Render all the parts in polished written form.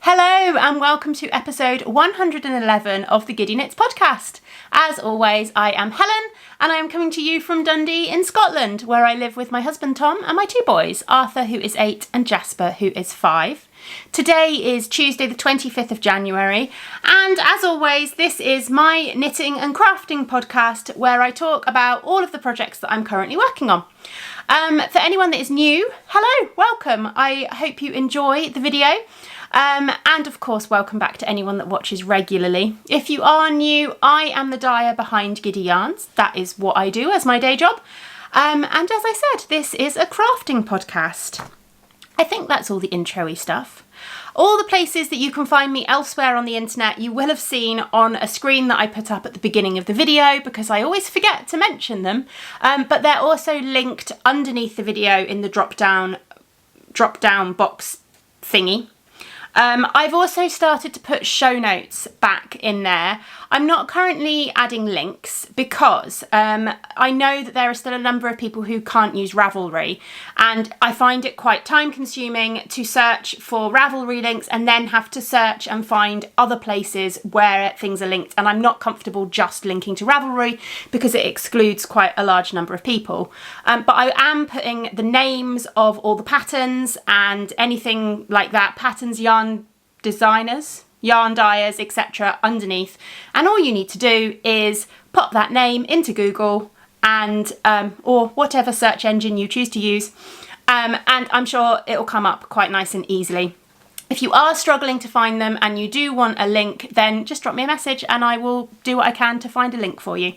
Hello and welcome to episode 111 of the Giddy Knits podcast. As always, I am Helen and I am coming to you from Dundee in Scotland, where I live with my husband Tom and my two boys, Arthur, who is 8, and Jasper, who is 5. Today is Tuesday the 25th of January, and as always, this is my knitting and crafting podcast where I talk about all of the projects that I'm currently working on. For anyone that is new, hello, welcome. I hope you enjoy the video. And of course, welcome back to anyone that watches regularly. If you are new, I am the dyer behind Giddy Yarns. That is what I do as my day job. And as I said, this is a crafting podcast. I think that's all the intro-y stuff. All the places that you can find me elsewhere on the internet, you will have seen on a screen that I put up at the beginning of the video because I always forget to mention them. But they're also linked underneath the video in the drop down box thingy. I've also started to put show notes back in there. I'm not currently adding links because I know that there are still a number of people who can't use Ravelry, and I find it quite time consuming to search for Ravelry links and then have to search and find other places where things are linked, and I'm not comfortable just linking to Ravelry because it excludes quite a large number of people. But I am putting the names of all the patterns and anything like that, patterns, yarn designers, yarn dyers, etc. underneath, and all you need to do is pop that name into Google and or whatever search engine you choose to use, and I'm sure it'll come up quite nice and easily. If you are struggling to find them and you do want a link, then just drop me a message and I will do what I can to find a link for you.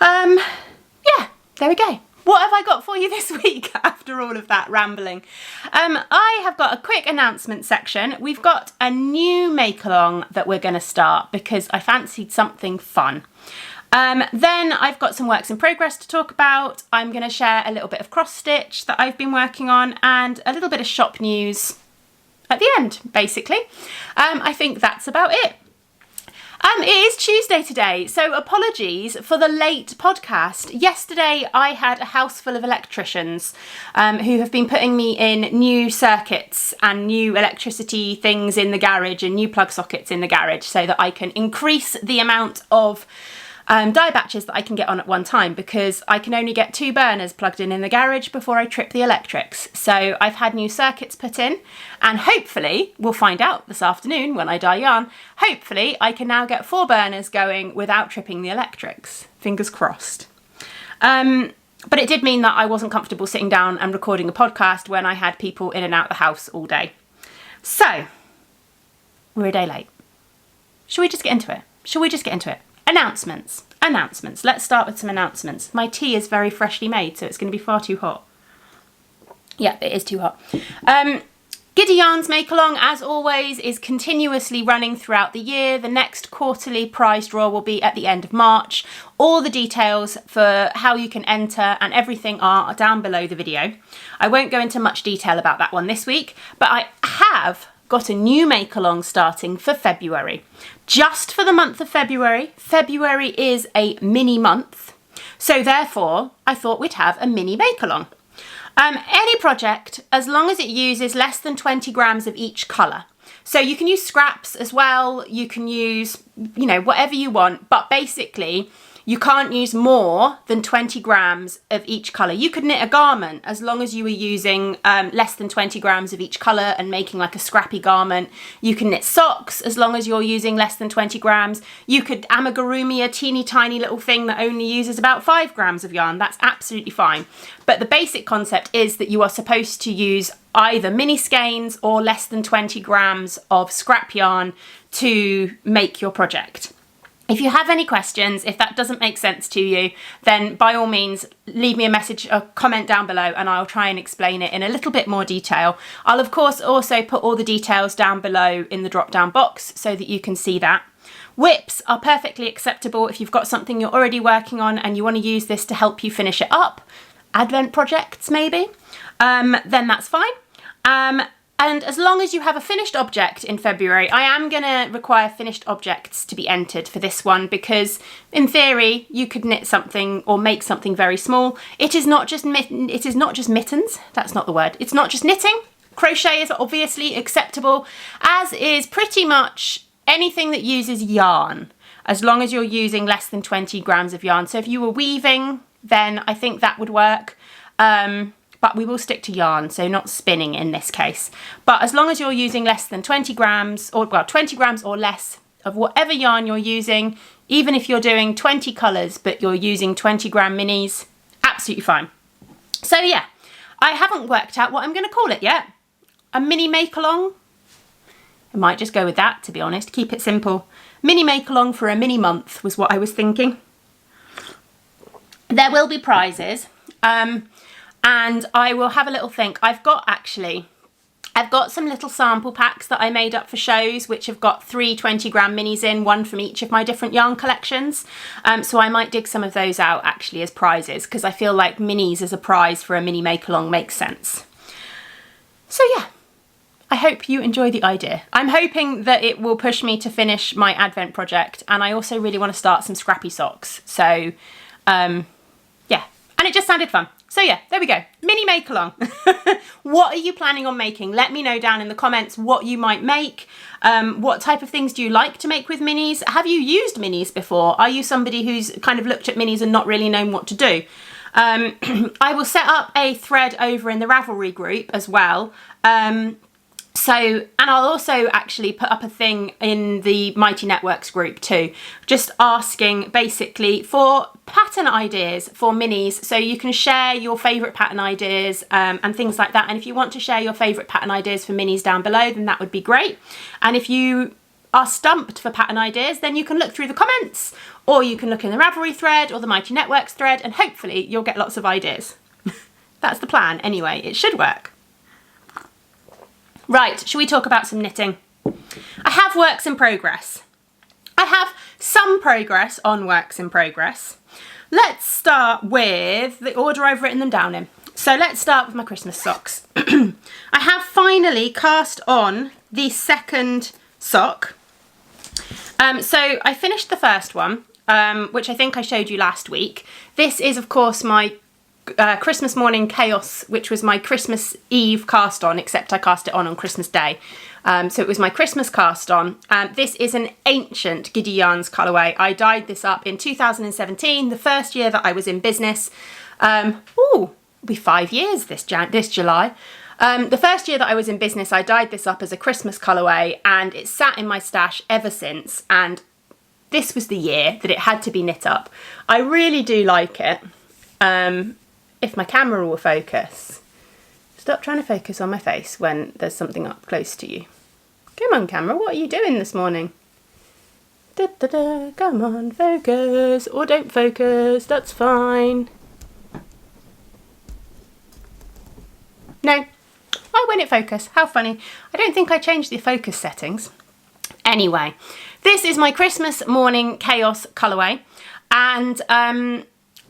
Yeah, there we go. What have I got for you this week after all of that rambling? I have got a quick announcement section. We've got a new make-along that we're going to start because I fancied something fun. Then I've got some works in progress to talk about. I'm going to share a little bit of cross-stitch that I've been working on and a little bit of shop news at the end, basically. I think that's about it. It is Tuesday today, so apologies for the late podcast. Yesterday I had a house full of electricians who have been putting me in new circuits and new electricity things in the garage and new plug sockets in the garage so that I can increase the amount of die batches that I can get on at one time, because I can only get 2 burners plugged in the garage before I trip the electrics. So I've had new circuits put in, and hopefully, we'll find out this afternoon when I dye yarn, hopefully I can now get 4 burners going without tripping the electrics. Fingers crossed. But it did mean that I wasn't comfortable sitting down and recording a podcast when I had people in and out of the house all day. So, we're a day late. Shall we just get into it? Announcements. Let's start with some announcements. My tea is very freshly made, so it's going to be far too hot. Yeah, it is too hot. Giddy Yarns Make-Along, as always, is continuously running throughout the year. The next quarterly prize draw will be at the end of March. All the details for how you can enter and everything are down below the video. I won't go into much detail about that one this week, but I have got a new make-along starting for February. Just for the month of February. February is a mini month, so therefore I thought we'd have a mini make-along. Any project, as long as it uses less than 20 grams of each colour. So you can use scraps as well, you can use, whatever you want, but basically you can't use more than 20 grams of each colour. You could knit a garment as long as you were using less than 20 grams of each colour and making like a scrappy garment. You can knit socks as long as you're using less than 20 grams. You could amigurumi a teeny tiny little thing that only uses about 5 grams of yarn. That's absolutely fine. But the basic concept is that you are supposed to use either mini skeins or less than 20 grams of scrap yarn to make your project. If you have any questions, if that doesn't make sense to you, then by all means, leave me a message or comment down below and I'll try and explain it in a little bit more detail. I'll of course also put all the details down below in the drop down box so that you can see that. Whips are perfectly acceptable if you've got something you're already working on and you want to use this to help you finish it up. Advent projects maybe, then that's fine. And as long as you have a finished object in February, I am going to require finished objects to be entered for this one because in theory you could knit something or make something very small. It is not just mittens. That's not the word. It's not just knitting. Crochet is obviously acceptable, as is pretty much anything that uses yarn, as long as you're using less than 20 grams of yarn. So if you were weaving, then I think that would work. But we will stick to yarn, so not spinning in this case. But as long as you're using less than 20 grams, or well, 20 grams or less of whatever yarn you're using, even if you're doing 20 colours, but you're using 20 gram minis, absolutely fine. So yeah, I haven't worked out what I'm going to call it yet. A mini make-along? I might just go with that, to be honest. Keep it simple. Mini make-along for a mini month was what I was thinking. There will be prizes. And I will have a little think. I've got some little sample packs that I made up for shows, which have got 3 20-gram minis in, one from each of my different yarn collections. So I might dig some of those out actually as prizes, because I feel like minis as a prize for a mini make-along makes sense. So yeah, I hope you enjoy the idea. I'm hoping that it will push me to finish my Advent project, and I also really want to start some scrappy socks. So yeah, and it just sounded fun. So yeah, there we go. Mini make-along. What are you planning on making? Let me know down in the comments what you might make. What type of things do you like to make with minis? Have you used minis before? Are you somebody who's kind of looked at minis and not really known what to do? I will set up a thread over in the Ravelry group as well. And I'll also actually put up a thing in the Mighty Networks group too, just asking basically for pattern ideas for minis, so you can share your favourite pattern ideas and things like that. And if you want to share your favourite pattern ideas for minis down below, then that would be great. And if you are stumped for pattern ideas, then you can look through the comments, or you can look in the Ravelry thread or the Mighty Networks thread, and hopefully you'll get lots of ideas. That's the plan anyway. It should work. Right, shall we talk about some knitting? I have works in progress. I have some progress on works in progress. Let's start with the order I've written them down in. So let's start with my Christmas socks. I have finally cast on the second sock. So I finished the first one, which I think I showed you last week. This is, of course, my Christmas morning chaos, which was my Christmas Eve cast on, except I cast it on Christmas Day. So it was my Christmas cast on. This is an ancient Giddy Yarns colourway. I dyed this up in 2017, the first year that I was in business. It'll be 5 years this July. The first year that I was in business, I dyed this up as a Christmas colourway, and it's sat in my stash ever since. And this was the year that it had to be knit up. I really do like it. If my camera will focus. Stop trying to focus on my face when there's something up close to you. Come on, camera, what are you doing this morning? Da, da, da. Come on, focus, or don't focus, that's fine. No. Why won't it focus? How funny. I don't think I changed the focus settings. Anyway, this is my Christmas morning chaos colourway, and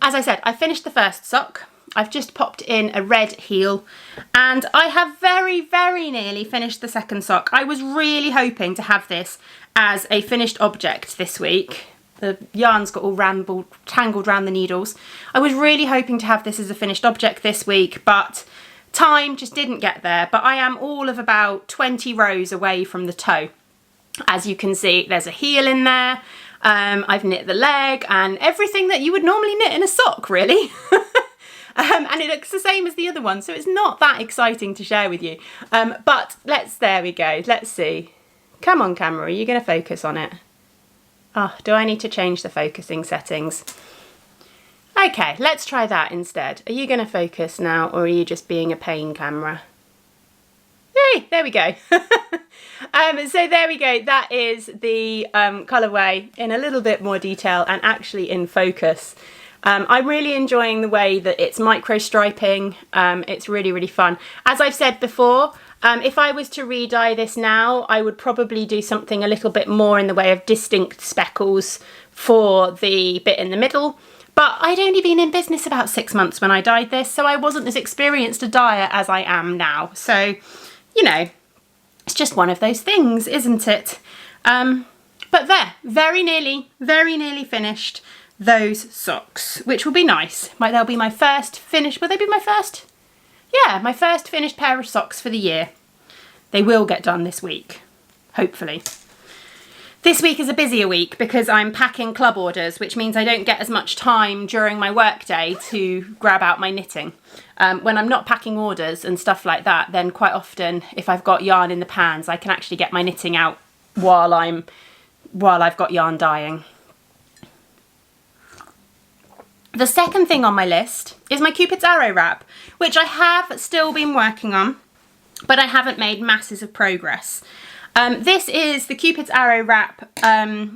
as I said, I finished the first sock. I've just popped in a red heel, and I have very, very nearly finished the second sock. I was really hoping to have this as a finished object this week. The yarn's got all tangled around the needles. I was really hoping to have this as a finished object this week, but time just didn't get there. But I am all of about 20 rows away from the toe. As you can see, there's a heel in there. I've knit the leg and everything that you would normally knit in a sock, really. And it looks the same as the other one, so it's not that exciting to share with you. But there we go. Let's see. Come on, camera, are you going to focus on it? Oh, do I need to change the focusing settings? Okay, let's try that instead. Are you going to focus now, or are you just being a pain, camera? Yay, there we go. So there we go. That is the colourway in a little bit more detail and actually in focus. I'm really enjoying the way that it's micro striping. It's really, really fun. As I've said before, if I was to re-dye this now, I would probably do something a little bit more in the way of distinct speckles for the bit in the middle. But I'd only been in business about 6 months when I dyed this, so I wasn't as experienced a dyer as I am now. So, you know, it's just one of those things, isn't it? But there, very nearly finished those socks, which will be nice. They'll be my first finish. Will they be my first? yeah, my first finished pair of socks for the year. They will get done this week, hopefully. This week is a busier week because I'm packing club orders, which means I don't get as much time during my work day to grab out my knitting. When I'm not packing orders and stuff like that, then quite often, if I've got yarn in the pans, I can actually get my knitting out while I've got yarn dyeing. The second thing on my list is my Cupid's Arrow wrap, which I have still been working on, but I haven't made masses of progress. This is the Cupid's Arrow wrap,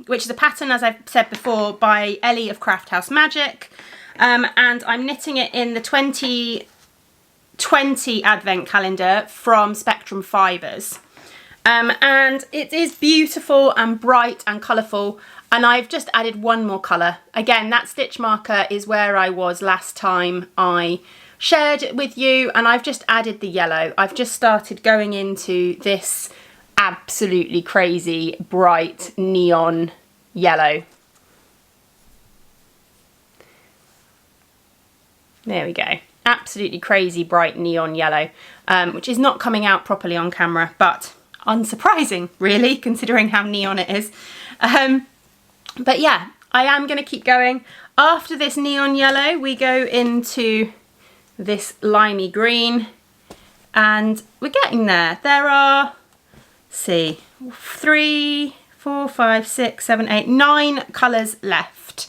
which is a pattern, as I've said before, by Ellie of Craft House Magic, and I'm knitting it in the 2020 advent calendar from Spectrum Fibres. And it is beautiful and bright and colourful, and I've just added one more colour. Again, that stitch marker is where I was last time I shared it with you, and I've just added the yellow. I've just started going into this absolutely crazy bright neon yellow. There we go. Absolutely crazy bright neon yellow, which is not coming out properly on camera, but unsurprising really, considering how neon it is. But yeah, I am going to keep going. After this neon yellow, we go into this limey green, and we're getting there. There are, let's see, 3, 4, 5, 6, 7, 8, 9 colours left.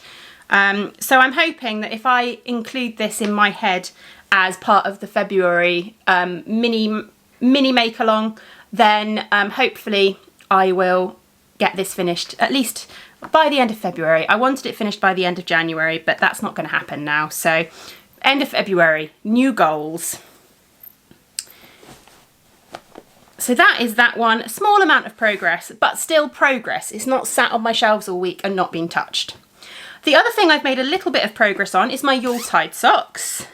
So I'm hoping that if I include this in my head as part of the February mini make along, then hopefully I will get this finished at least by the end of February. I wanted it finished by the end of January, but that's not going to happen now. So end of February, new goals. So that is that one. A small amount of progress, but still progress. It's not sat on my shelves all week and not being touched. The other thing I've made a little bit of progress on is my Yuletide socks.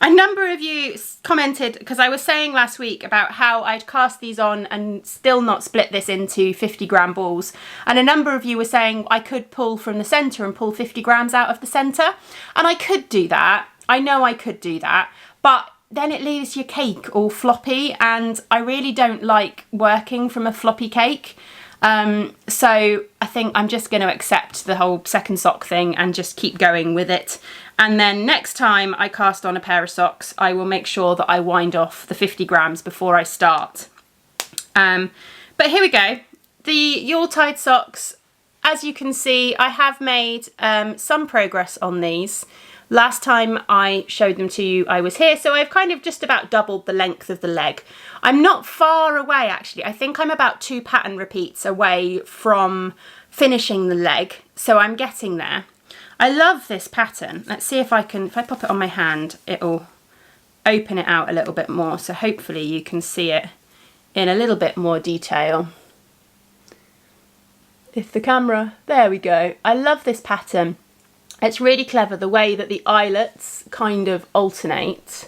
A number of you commented, because I was saying last week about how I'd cast these on and still not split this into 50 gram balls. And a number of you were saying I could pull from the centre and pull 50 grams out of the centre. And I could do that. I know I could do that. But then it leaves your cake all floppy, and I really don't like working from a floppy cake. So I think I'm just going to accept the whole second sock thing and just keep going with it. And then next time I cast on a pair of socks, I will make sure that I wind off the 50 grams before I start. But here we go. The Yuletide socks, as you can see, I have made some progress on these. Last time I showed them to you, I was here, so I've kind of just about doubled the length of the leg. I'm not far away, actually. I think I'm about 2 pattern repeats away from finishing the leg, so I'm getting there. I love this pattern. Let's see if I pop it on my hand, it'll open it out a little bit more, so hopefully you can see it in a little bit more detail. If the camera, there we go. I love this pattern. It's really clever the way that the eyelets kind of alternate.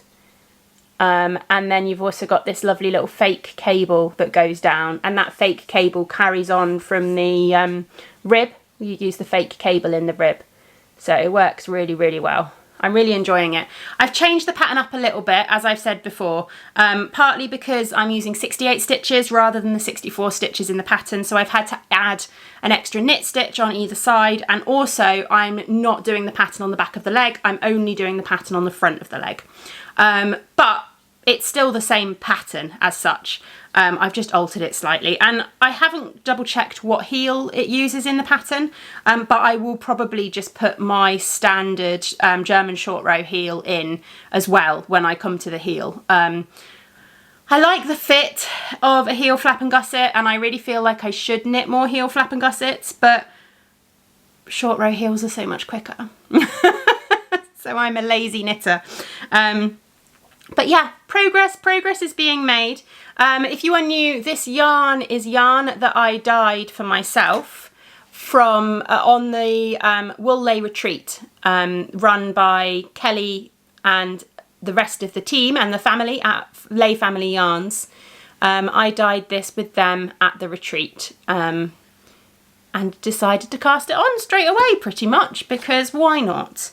And then you've also got this lovely little fake cable that goes down, and that fake cable carries on from the rib. You use the fake cable in the rib. So it works really, really well. I'm really enjoying it. I've changed the pattern up a little bit, as I've said before, partly because I'm using 68 stitches rather than the 64 stitches in the pattern. So I've had to add an extra knit stitch on either side. And also I'm not doing the pattern on the back of the leg. I'm only doing the pattern on the front of the leg. But it's still the same pattern as such. I've just altered it slightly, and I haven't double checked what heel it uses in the pattern, but I will probably just put my standard German short row heel in as well when I come to the heel. I like the fit of a heel flap and gusset, and I really feel like I should knit more heel flap and gussets, but short row heels are so much quicker. So I'm a lazy knitter. But yeah, progress is being made. If you are new, this yarn is yarn that I dyed for myself from on the Wool Lay Retreat run by Kelly and the rest of the team and the family at Lay Family Yarns. I dyed this with them at the retreat and decided to cast it on straight away pretty much, because why not?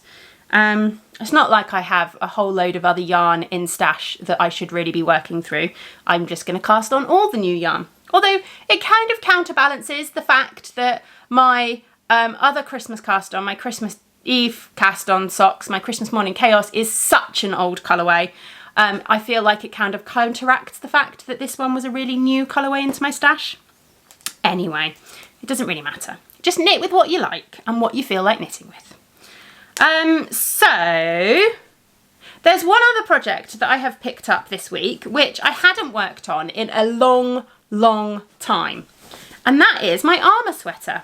It's not like I have a whole load of other yarn in stash that I should really be working through. I'm just going to cast on all the new yarn. Although it kind of counterbalances the fact that my other Christmas cast on, my Christmas Eve cast on socks, my Christmas morning chaos is such an old colourway. I feel like it kind of counteracts the fact that this one was a really new colourway into my stash. Anyway, it doesn't really matter. Just knit with what you like and what you feel like knitting with. So there's one other project that I have picked up this week, which I hadn't worked on in a long time. And that is my armour sweater.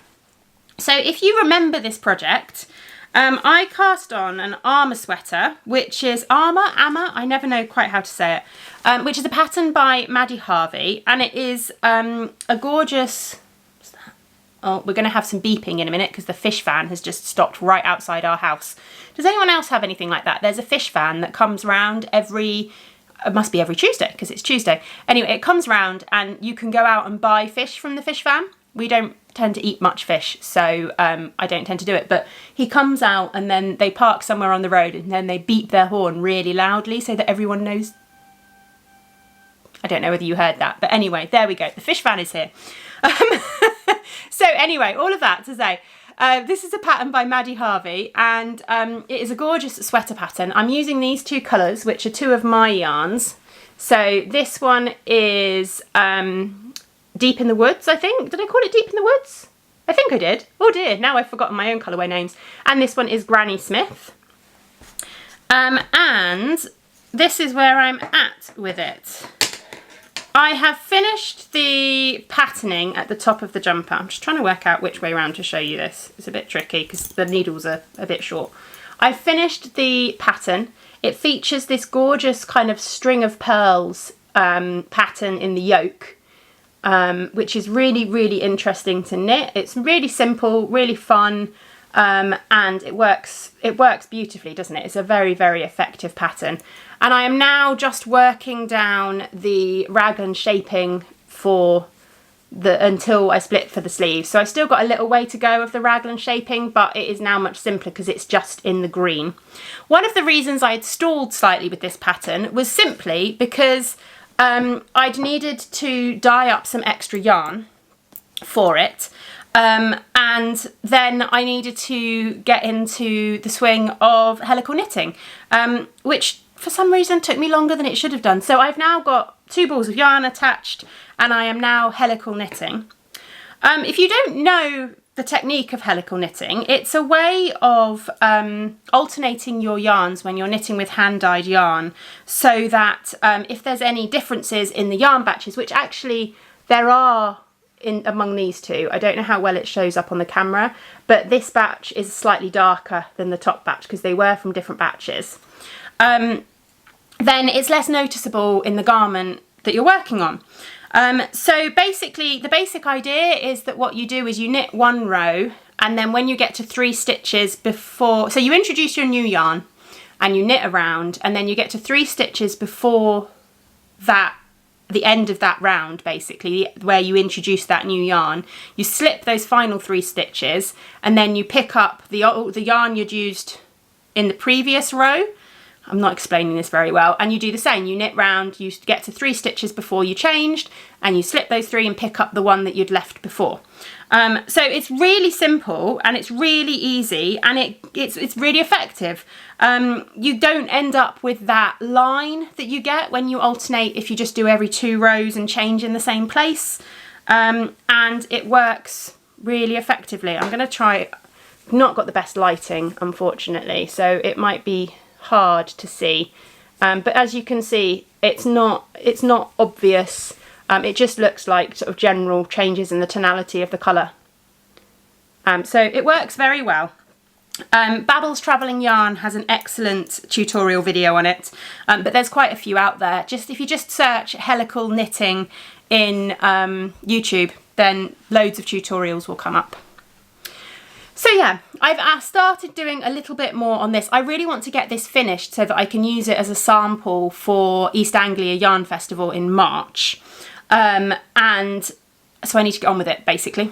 So if you remember this project, I cast on an armour sweater, which is I never know quite how to say it, which is a pattern by Maddie Harvey, and it is a gorgeous, what's that? Oh, we're going to have some beeping in a minute because the fish van has just stopped right outside our house. Does anyone else have anything like that? There's a fish van that comes round it must be every Tuesday because it's Tuesday. Anyway, it comes round and you can go out and buy fish from the fish van. We don't tend to eat much fish, so I don't tend to do it, but he comes out and then they park somewhere on the road and then they beep their horn really loudly so that everyone knows. I don't know whether you heard that, but anyway, there we go. The fish van is here. So anyway, all of that to say, this is a pattern by Maddie Harvey, and it is a gorgeous sweater pattern. I'm using these two colours, which are two of my yarns. So this one is Deep in the Woods, I think. Did I call it Deep in the Woods? I think I did. Oh dear, now I've forgotten my own colourway names. And this one is Granny Smith. And this is where I'm at with it. I have finished the patterning at the top of the jumper. I'm just trying to work out which way around to show you this. It's a bit tricky because the needles are a bit short. I've finished the pattern. It features this gorgeous kind of string of pearls pattern in the yoke, which is really interesting to knit. It's really simple, really fun, and it works beautifully, doesn't it? It's a very effective pattern. And I am now just working down the raglan shaping for until I split for the sleeves. So I still got a little way to go of the raglan shaping, but it is now much simpler because it's just in the green. One of the reasons I had stalled slightly with this pattern was simply because I'd needed to dye up some extra yarn for it. And then I needed to get into the swing of helical knitting, which for some reason took me longer than it should have done. So I've now got 2 balls of yarn attached and I am now helical knitting. If you don't know the technique of helical knitting, it's a way of alternating your yarns when you're knitting with hand-dyed yarn, so that if there's any differences in the yarn batches, which actually there are among these two, I don't know how well it shows up on the camera, but this batch is slightly darker than the top batch because they were from different batches. Then it's less noticeable in the garment that you're working on. So basically the basic idea is that what you do is you knit 1 row, and then when you get to 3 stitches before, so you introduce your new yarn and you knit around, and then you get to 3 stitches before that, the end of that round, basically, where you introduce that new yarn, you slip those final 3 stitches, and then you pick up the yarn you'd used in the previous row. I'm not explaining this very well. And you do the same. You knit round, you get to 3 stitches before you changed, and you slip those 3 and pick up the one that you'd left before. So it's really simple and it's really easy, and it's really effective. You don't end up with that line that you get when you alternate if you just do every 2 rows and change in the same place. And it works really effectively. I'm going to try, not got the best lighting, unfortunately, so it might be hard to see, but as you can see, it's not obvious. It just looks like sort of general changes in the tonality of the colour. So it works very well. Babel's Travelling Yarn has an excellent tutorial video on it, but there's quite a few out there. If you just search helical knitting in YouTube, then loads of tutorials will come up. So yeah, I've started doing a little bit more on this. I really want to get this finished so that I can use it as a sample for East Anglia Yarn Festival in March. And so I need to get on with it, basically.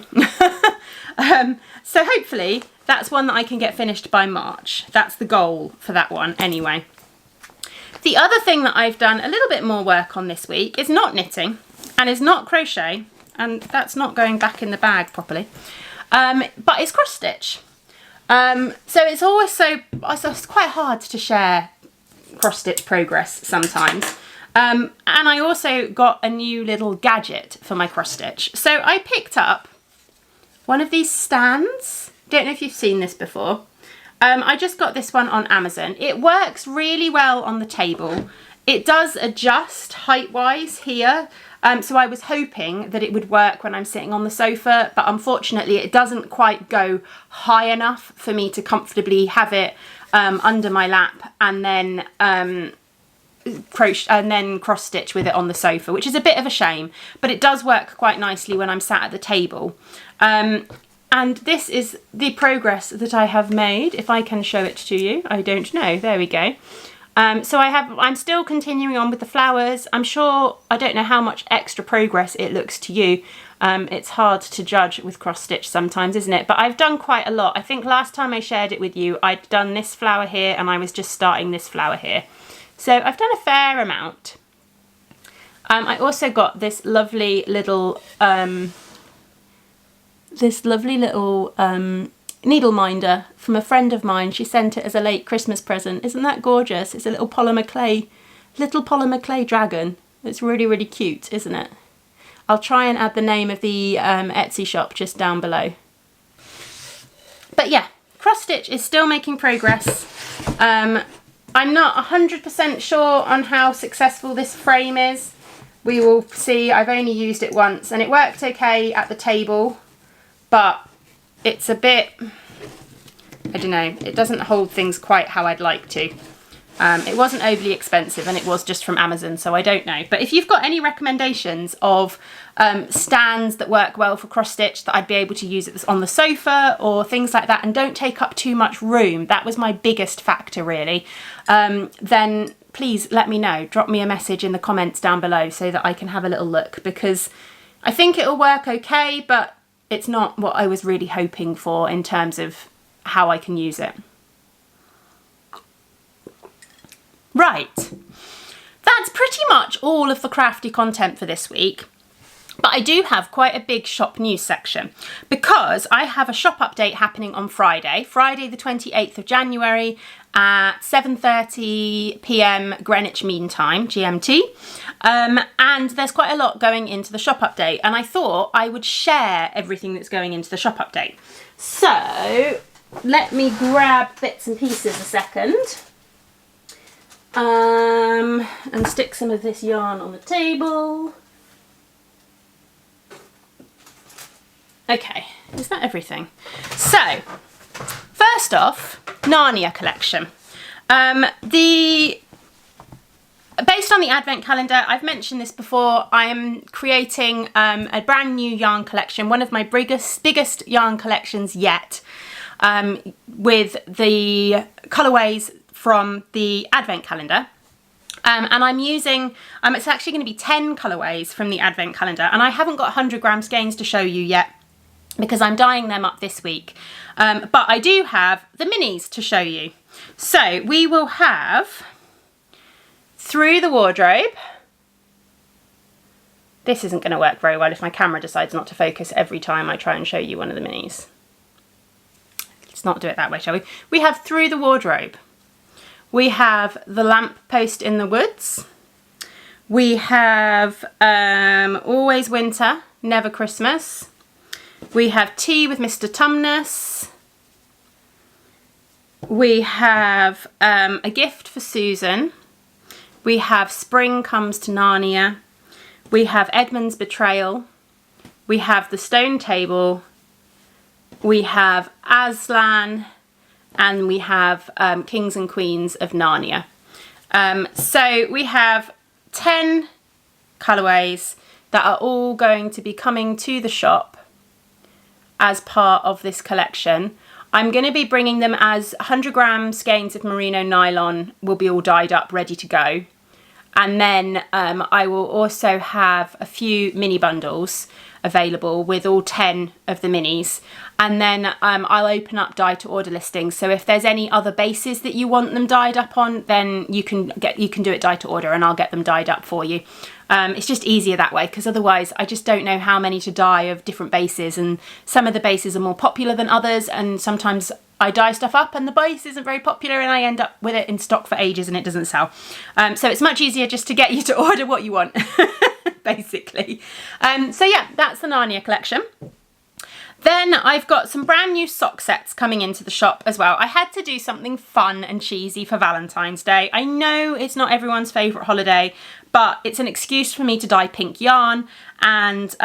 So hopefully that's one that I can get finished by March. That's the goal for that one anyway. The other thing that I've done a little bit more work on this week is not knitting and is not crochet, and that's not going back in the bag properly, but it's cross stitch. So it's always it's quite hard to share cross stitch progress sometimes. And I also got a new little gadget for my cross stitch. So I picked up one of these stands. Don't know if you've seen this before. I just got this one on Amazon. It works really well on the table. It does adjust height-wise here. So I was hoping that it would work when I'm sitting on the sofa, but unfortunately it doesn't quite go high enough for me to comfortably have it under my lap and then crochet and then cross stitch with it on the sofa, which is a bit of a shame, but it does work quite nicely when I'm sat at the table. And this is the progress that I have made. If I can show it to you, I don't know. There we go. So I'm still continuing on with the flowers. I'm sure, I don't know how much extra progress it looks to you. It's hard to judge with cross stitch sometimes, isn't it? But I've done quite a lot. I think last time I shared it with you, I'd done this flower here and I was just starting this flower here. So I've done a fair amount. I also got this lovely little needle minder from a friend of mine. She sent it as a late Christmas present. Isn't that gorgeous? It's a little polymer clay dragon. It's really, really cute, isn't it? I'll try and add the name of the Etsy shop just down below. But yeah, cross stitch is still making progress. I'm not 100% sure on how successful this frame is. We will see. I've only used it once and it worked okay at the table, but it's a bit, I don't know, it doesn't hold things quite how I'd like to. It wasn't overly expensive and it was just from Amazon, so I don't know. But if you've got any recommendations of stands that work well for cross stitch that I'd be able to use it on the sofa or things like that and don't take up too much room, that was my biggest factor really, then please let me know. Drop me a message in the comments down below so that I can have a little look, because I think it'll work okay, but it's not what I was really hoping for in terms of how I can use it. Right, that's pretty much all of the crafty content for this week. But I do have quite a big shop news section because I have a shop update happening on Friday the 28th of January at 7:30 p.m. Greenwich Mean Time, GMT. And there's quite a lot going into the shop update, and I thought I would share everything that's going into the shop update. So let me grab bits and pieces a second. And stick some of this yarn on the table. Okay, is that everything? So, first off, Narnia collection. Based on the advent calendar, I've mentioned this before, I am creating a brand new yarn collection, one of my biggest yarn collections yet, with the colourways from the advent calendar. And I'm using, it's actually going to be 10 colourways from the advent calendar, and I haven't got 100 gram skeins to show you yet because I'm dyeing them up this week. But I do have the minis to show you. So we will have Through the Wardrobe. This isn't going to work very well if my camera decides not to focus every time I try and show you one of the minis. Let's not do it that way, shall we? We have Through the Wardrobe. We have The Lamp Post in the Woods. We have Always Winter, Never Christmas. We have Tea with Mr. Tumnus. We have A Gift for Susan. We have Spring Comes to Narnia. We have Edmund's Betrayal. We have The Stone Table. We have Aslan. And we have Kings and Queens of Narnia. So we have 10 colourways that are all going to be coming to the shop as part of this collection. I'm going to be bringing them as 100 gram skeins of merino nylon will be all dyed up, ready to go. And then I will also have a few mini bundles available with all 10 of the minis. And then I'll open up dye to order listings. So if there's any other bases that you want them dyed up on, then you can do it dye to order and I'll get them dyed up for you. It's just easier that way, because otherwise I just don't know how many to dye of different bases, and some of the bases are more popular than others, and sometimes I dye stuff up and the base isn't very popular and I end up with it in stock for ages and it doesn't sell. So it's much easier just to get you to order what you want, basically. So yeah, that's the Narnia collection. Then I've got some brand new sock sets coming into the shop as well. I had to do something fun and cheesy for Valentine's Day. I know it's not everyone's favourite holiday, but it's an excuse for me to dye pink yarn. And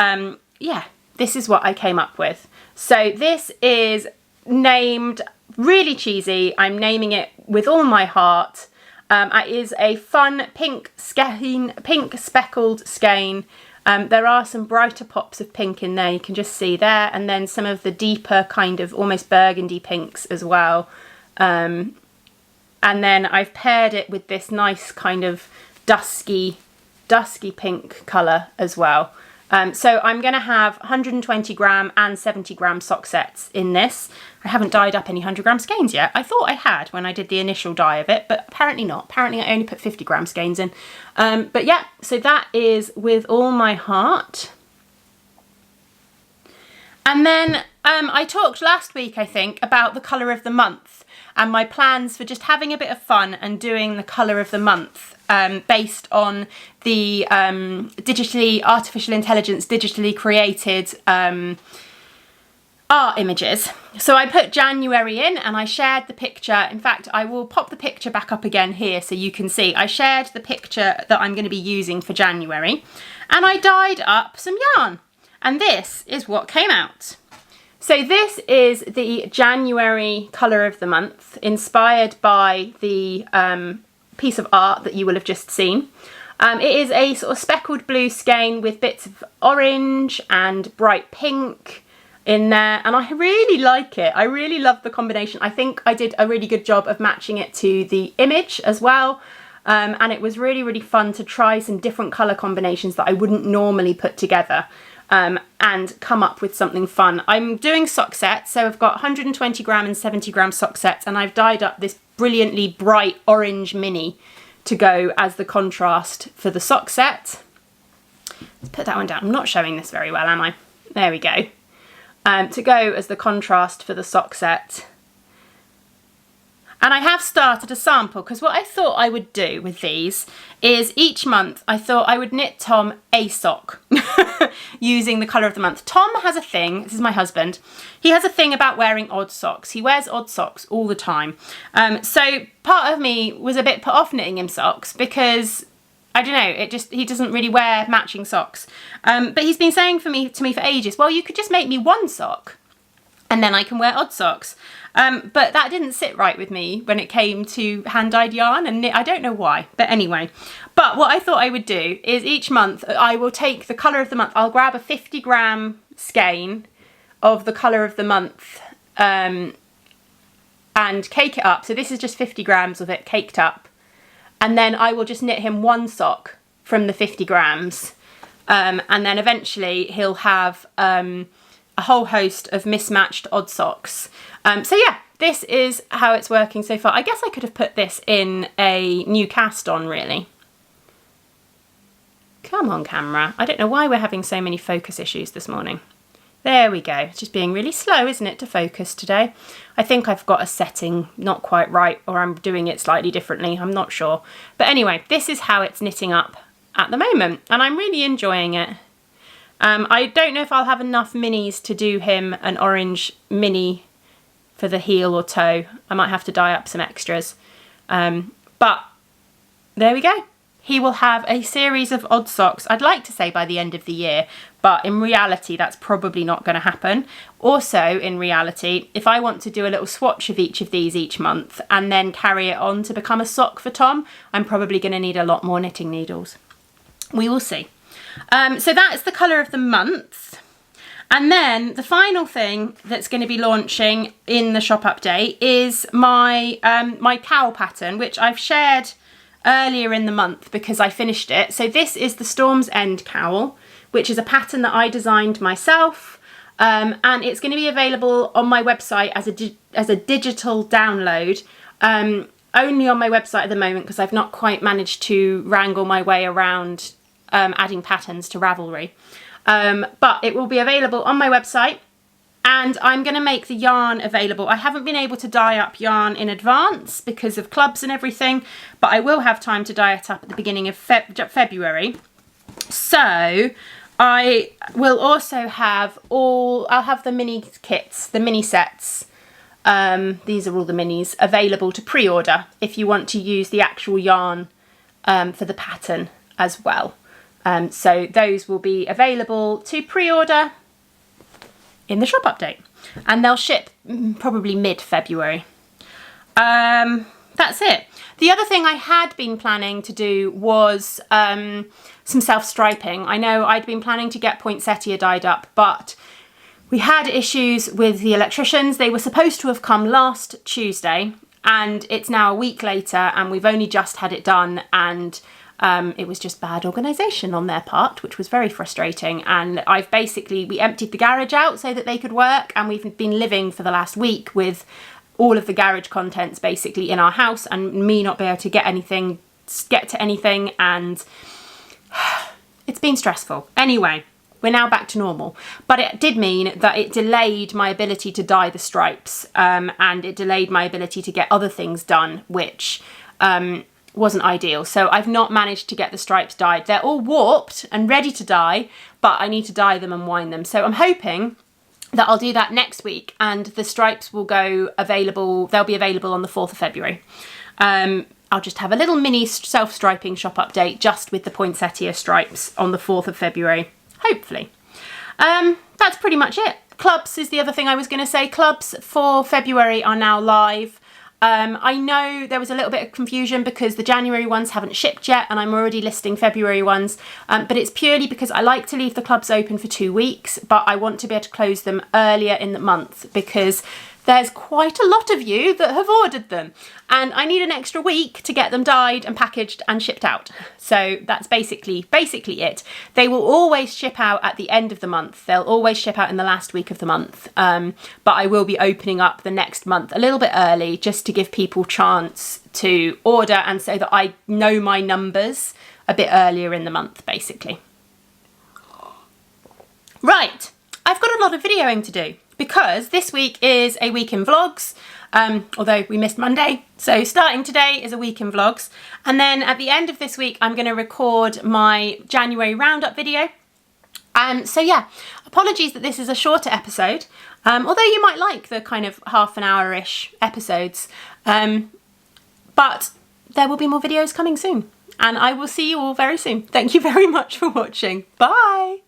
yeah, this is what I came up with. So this is named really cheesy. I'm naming it with all my heart. It is a fun pink skein, pink speckled skein. There are some brighter pops of pink in there, you can just see there, and then some of the deeper kind of almost burgundy pinks as well. And then I've paired it with this nice kind of dusky pink colour as well. So I'm going to have 120 gram and 70 gram sock sets in this. I haven't dyed up any 100 gram skeins yet. I thought I had when I did the initial dye of it, but apparently not. Apparently I only put 50 gram skeins in. But yeah, so that is with all my heart. And then I talked last week, I think, about the colour of the month and my plans for just having a bit of fun and doing the colour of the month based on the artificial intelligence, digitally created art images. So I put January in and I shared the picture. In fact, I will pop the picture back up again here so you can see. I shared the picture that I'm going to be using for January, and I dyed up some yarn. And this is what came out. So this is the January colour of the month, inspired by the piece of art that you will have just seen. It is a sort of speckled blue skein with bits of orange and bright pink in there, and I really like it. I really love the combination. I think I did a really good job of matching it to the image as well. And it was really, really fun to try some different colour combinations that I wouldn't normally put together. And come up with something fun. I'm doing sock sets, so I've got 120 gram and 70 gram sock sets, and I've dyed up this brilliantly bright orange mini to go as the contrast for the sock set. Let's put that one down. I'm not showing this very well, am I? There we go. To go as the contrast for the sock set. And I have started a sample, because what I thought I would do with these is each month I thought I would knit Tom a sock using the colour of the month. Tom has a thing, this is my husband, he has a thing about wearing odd socks. He wears odd socks all the time. So part of me was a bit put off knitting him socks because, I don't know, he doesn't really wear matching socks. But he's been saying to me for ages, well, you could just make me one sock and then I can wear odd socks. But that didn't sit right with me when it came to hand-dyed yarn, and I don't know why, but anyway. But what I thought I would do is each month I will take the colour of the month. I'll grab a 50 gram skein of the colour of the month and cake it up. So this is just 50 grams of it caked up. And then I will just knit him one sock from the 50 grams. And then eventually he'll have a whole host of mismatched odd socks. So yeah, this is how it's working so far. I guess I could have put this in a new cast on, really. Come on, camera. I don't know why we're having so many focus issues this morning. There we go. It's just being really slow, isn't it, to focus today? I think I've got a setting not quite right, or I'm doing it slightly differently. I'm not sure. But anyway, this is how it's knitting up at the moment, and I'm really enjoying it. I don't know if I'll have enough minis to do him an orange mini for the heel or toe. I might have to dye up some extras. But there we go. He will have a series of odd socks, I'd like to say by the end of the year, but in reality that's probably not going to happen. Also, in reality, if I want to do a little swatch of each of these each month and then carry it on to become a sock for Tom, I'm probably going to need a lot more knitting needles. We will see. So that's the colour of the month. And then the final thing that's going to be launching in the shop update is my my cowl pattern, which I've shared earlier in the month because I finished it. So this is the Storm's End cowl, which is a pattern that I designed myself. And it's going to be available on my website as a digital download, only on my website at the moment because I've not quite managed to wrangle my way around adding patterns to Ravelry. But it will be available on my website, and I'm going to make the yarn available. I haven't been able to dye up yarn in advance because of clubs and everything, but I will have time to dye it up at the beginning of February. So I will also have I'll have the mini kits, the mini sets. These are all the minis available to pre-order if you want to use the actual yarn for the pattern as well. So those will be available to pre-order in the shop update, and they'll ship probably mid-February. That's it. The other thing I had been planning to do was some self-striping. I know I'd been planning to get poinsettia dyed up, but we had issues with the electricians. They were supposed to have come last Tuesday, and it's now a week later, and we've only just had it done, and it was just bad organisation on their part, which was very frustrating. And we emptied the garage out so that they could work, and we've been living for the last week with all of the garage contents basically in our house, and me not be able to get to anything, and it's been stressful. Anyway, we're now back to normal, but it did mean that it delayed my ability to dye the stripes, and it delayed my ability to get other things done, which wasn't ideal. So I've not managed to get the stripes dyed. They're all warped and ready to dye, but I need to dye them and wind them. So I'm hoping that I'll do that next week, and the stripes will go available. They'll be available on the 4th of February. I'll just have a little mini self-striping shop update just with the poinsettia stripes on the 4th of February, hopefully. That's pretty much it. Clubs is the other thing I was going to say. Clubs for February are now live. I know there was a little bit of confusion because the January ones haven't shipped yet, and I'm already listing February ones, but it's purely because I like to leave the clubs open for 2 weeks, but I want to be able to close them earlier in the month because there's quite a lot of you that have ordered them, and I need an extra week to get them dyed and packaged and shipped out. So that's basically it. They will always ship out at the end of the month. They'll always ship out in the last week of the month, but I will be opening up the next month a little bit early just to give people chance to order, and so that I know my numbers a bit earlier in the month, basically. Right, I've got a lot of videoing to do, because this week is a week in vlogs, although we missed Monday. So starting today is a week in vlogs. And then at the end of this week, I'm going to record my January roundup video. So yeah, apologies that this is a shorter episode, although you might like the kind of half an hour-ish episodes. But there will be more videos coming soon, and I will see you all very soon. Thank you very much for watching. Bye.